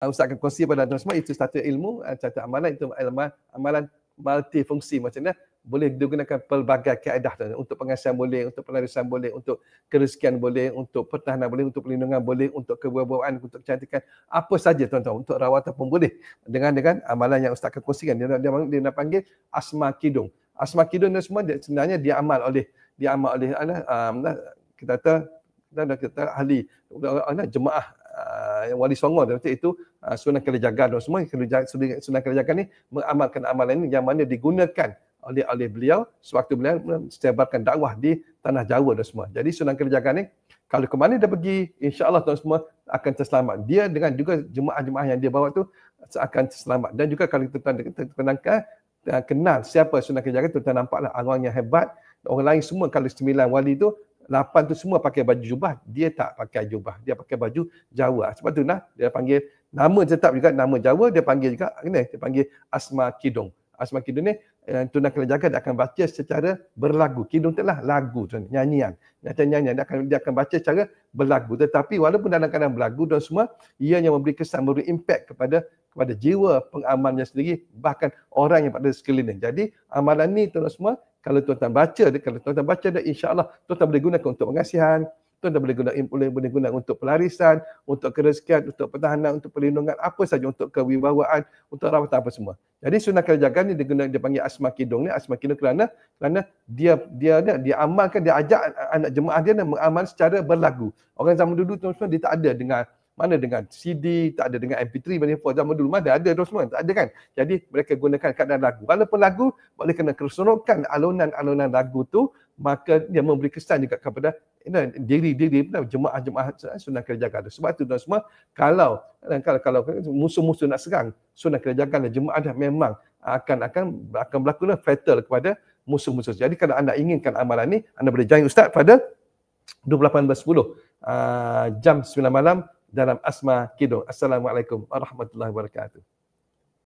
Ustaz akan kongsi pada tuan semua, itu satu ilmu, satu amalan, itu amalan multifungsi. Maksudnya boleh digunakan pelbagai kaedah tu. Untuk pengasihan boleh, untuk pelarisan boleh, untuk kerezekian boleh, untuk pertahanan boleh, untuk perlindungan boleh, untuk kebuah-buahan, untuk kecantikan, apa saja tuan-tuan, untuk rawatan pun boleh. Dengan amalan yang Ustaz akan kongsikan, dia panggil asma kidung. Asma kidung ni semua sebenarnya diamal oleh kita kata ahli jemaah Wali Songo itu Sunan Kalijaga dan semua. Sunan Kalijaga ni mengamalkan amalan ini yang mana digunakan oleh beliau sewaktu beliau sebarkan dakwah di tanah Jawa dan semua. Jadi Sunan Kalijaga ni kalau ke mana dia pergi, insya-Allah tuan semua akan terselamat. Dia dengan juga jemaah-jemaah yang dia bawa tu akan terselamat. Dan juga kalau tuan-tuan kenal siapa Sunan Kalijaga, tuan-tuan nampaklah orang yang hebat. Orang lain semua kalau 9 wali tu, 8 tu semua pakai baju jubah, dia tak pakai jubah, dia pakai baju Jawa. Sebab tu dia panggil nama tetap juga nama Jawa, dia panggil juga dia panggil asma kidung. Asma kidung ni Tuan Kalijaga dia akan baca secara berlagu. Kidung itulah lagu, nyanyian. Nyanyian dia akan baca secara berlagu. Tetapi walaupun dalam keadaan berlagu dan semua, ianya memberi kesan, memberi impact kepada jiwa pengamalnya sendiri, bahkan orang yang pada sekeliling. Jadi amalan ni tuan semua, kalau tuan-tuan baca dia, insya-Allah tuan-tuan boleh gunakan untuk pengasihan, tuan-tuan boleh guna untuk pelarisan, untuk kerezekian, untuk pertahanan, untuk perlindungan, apa saja, untuk kewibawaan, untuk rawatan apa semua. Jadi Sunan Kalijaga ni dia panggil asma kidung ni, asma kidung kerana dia amalkan, dia ajak anak jemaah dia mengamal secara berlagu. Orang zaman dulu tuan-tuan dia tak ada dengan CD, tak ada dengan MP3, zaman dulu mana ada tu semua, tak ada kan. Jadi mereka gunakan keadaan lagu. Walaupun lagu, boleh kena keserokan alunan-alunan lagu tu, maka dia memberi kesan juga kepada diri jemaah-jemaah Sunan Kalijaga tu. Sebab tu tuan semua, kalau musuh-musuh nak serang, Sunan Kalijaga dan jemaah dah memang akan berlaku fatal kepada musuh-musuh. Jadi kalau anda inginkan amalan ni, anda boleh join Ustaz pada 28.10 jam 9 malam dalam Asma Kidung. Assalamualaikum warahmatullahi wabarakatuh.